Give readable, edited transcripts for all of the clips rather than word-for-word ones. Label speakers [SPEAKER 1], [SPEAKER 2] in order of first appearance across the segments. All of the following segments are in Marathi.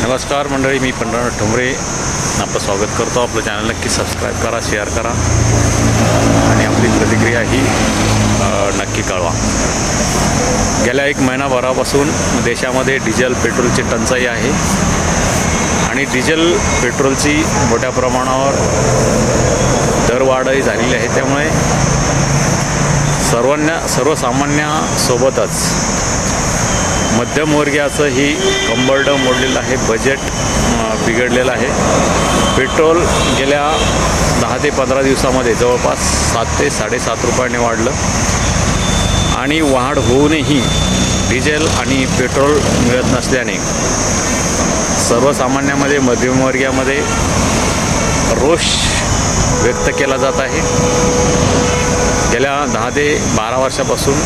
[SPEAKER 1] नमस्कार मंडळी, मी पंढरनाथ ठोंबरे आपलं स्वागत करतो. आपलं चॅनल नक्की सबस्क्राईब करा, शेअर करा आणि आपली प्रतिक्रिया ही नक्की कळवा. गेल्या एक महिनाभरापासून देशामध्ये डिझेल पेट्रोलची टंचाई आहे आणि डिझेल पेट्रोलची मोठ्या प्रमाणावर दरवाढही झालेली आहे. त्यामुळे सर्वसामान्यासोबतच मध्यमवर्गीयाचंही कंबरडं मोडलेलं आहे, बजेट बिघडलेलं आहे. पेट्रोल गेल्या 10 ते 15 दिवसामध्ये जवळपास 7 ते 7.5 रुपयाने वाढलं आणि वाढ होऊनही डिझेल आणि पेट्रोल मिळत नसल्याने सर्वसामान्यामध्ये मध्यमवर्गीयामध्ये रोष व्यक्त केला जात आहे. गेल्या 10 ते 12 वर्षापासून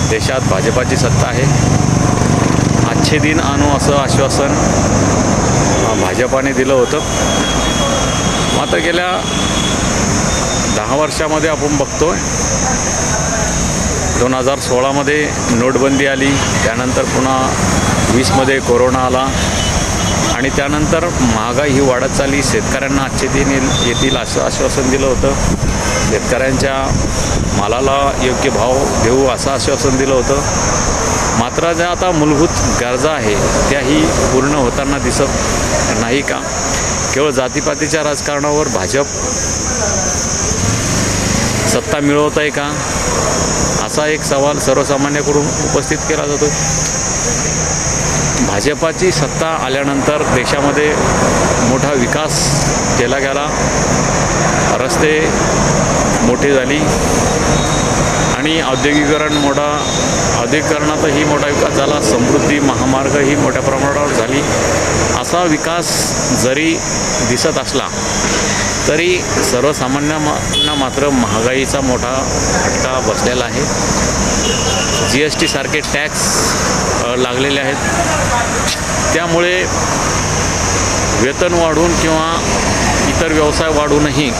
[SPEAKER 1] देशात भाजपाची सत्ता आहे. अच्छे दिन आणू असं आश्वासन भाजपाने दिलं होतं. मात्र गेल्या 10 वर्षामध्ये आपण बघतो 2016मध्ये नोटबंदी आली, त्यानंतर पुन्हा 20मध्ये कोरोना आला आणि त्यानंतर महागाई ही वाढत चालली. शेतकऱ्यांना अच्छे दिन येतील असं आश्वासन दिलं होतं. शेतकऱ्यांच्या मालाला योग्य भाव देऊ असं आश्वासन दिलं होतं. मात्र ज्या आता मूलभूत गरजा आहे त्याही पूर्ण होताना दिसत नाही का? केवळ जातीपातीच्या राजकारणावर भाजप सत्ता मिळवत आहे का, असा एक सवाल सर्वसामान्याकडून उपस्थित केला जातो. भाजपाची सत्ता आल्यानंतर देशामध्ये मोठा विकास केला गेला, रस्ते मोठी झाली आणि औद्योगिकरणातही मोठा विकास झाला. समृद्धी महामार्गही मोठ्या प्रमाणावर झाली. असा विकास जरी दिसत असला तरी सर्वसामान्यांना मात्र महागाईचा मोठा फटका बसलेला आहे. GST सारखे टॅक्स लागलेले आहेत. त्यामुळे वेतन वाढून किंवा इतर व्यवसाय वाढूनही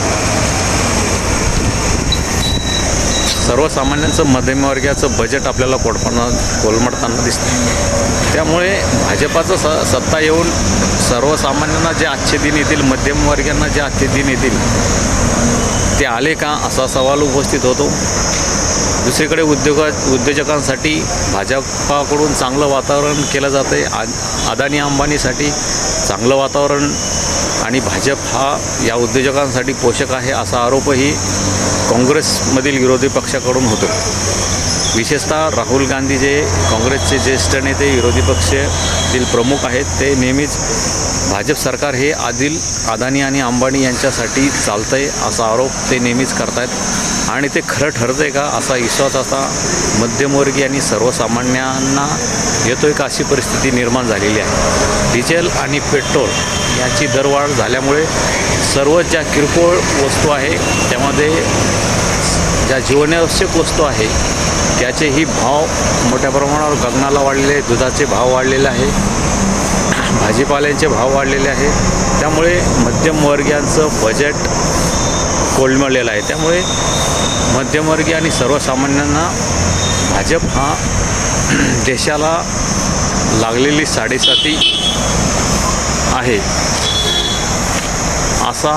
[SPEAKER 1] सर्वसामान्यांचं मध्यमवर्गीयाचं बजेट आपल्याला कोलमडताना दिसतं. त्यामुळे भाजपाचं सत्ता येऊन सर्वसामान्यांना जे अच्छे दिन येतील, मध्यमवर्गीयांना जे अच्छे दिन येतील ते आले का असा सवाल उपस्थित होतो. दुसरीकडे उद्योजकांसाठी भाजपाकडून चांगलं वातावरण केलं जातं आहे. अदानी अंबानीसाठी चांगलं वातावरण आणि भाजप हा या उद्योजकांसाठी पोषक आहे असा आरोपही काँग्रेसमधील विरोधी पक्षाकडून होतो. विशेषतः राहुल गांधी जे काँग्रेसचे ज्येष्ठ नेते विरोधी पक्षातील प्रमुख आहेत, ते नेहमीच भाजप सरकार हे अदानी आणि अंबानी यांच्यासाठी चालतं आहे असा आरोप ते नेहमीच करत आहेत आणि ते खरं ठरतं आहे का असा विश्वास आता मध्यमवर्गीय आणि सर्वसामान्यांना येतो आहे का अशी परिस्थिती निर्माण झालेली आहे. डिझेल आणि पेट्रोल याची दरवाढ झाल्यामुळे सर्व ज्या किरकोळ वस्तू आहे त्यामध्ये ज्या जीवनावश्यक वस्तू आहे त्याचेही भाव मोठ्या प्रमाणावर गगनाला वाढलेले आहे. दुधाचे भाव वाढलेले आहे, भाजीपाल्यांचे भाव वाढलेले आहे. त्यामुळे मध्यमवर्गीयांचं बजेट कोलमडलेलं आहे. त्यामुळे मध्यमवर्गीय आणि सर्वसामान्यांना भाजप हा देशाला लागलेली साडेसाती आहे असा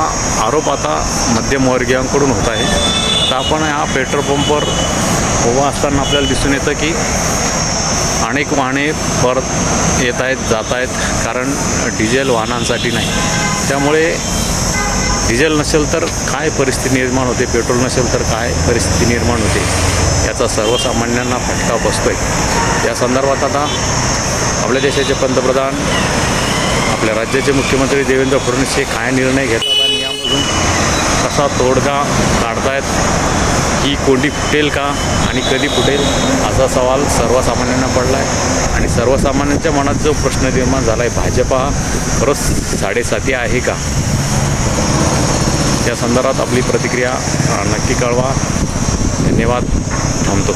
[SPEAKER 1] आरोप आता मध्यमवर्गीयांकडून होत आहे. तर आपण हा पेट्रोल पंपवर उभा असताना आपल्याला दिसून येतं की अनेक वाहने परत येत आहेत, जात आहेत, कारण डिझेल वाहनांसाठी नाही. त्यामुळे डिझेल नसेल तर काय परिस्थिती निर्माण होते, पेट्रोल नसेल तर काय परिस्थिती निर्माण होते याचा सर्वसामान्यांना फटका बसतो आहे. या संदर्भात आता आपल्या देशाचे पंतप्रधान, आपल्या राज्याचे मुख्यमंत्री देवेंद्र फडणवीस हे काय निर्णय घेतात आणि यामधून कसा तोडगा काढतायत, ही कोंडी फुटेल का आणि कधी फुटेल असा सवाल सर्वसामान्यांना पडला आहे. आणि सर्वसामान्यांच्या मनात जो प्रश्न निर्माण झाला आहे, भाजपा खरंच साडेसाती आहे का, या संदर्भात आपली प्रतिक्रिया नक्की कळवा. धन्यवाद. थांबतो.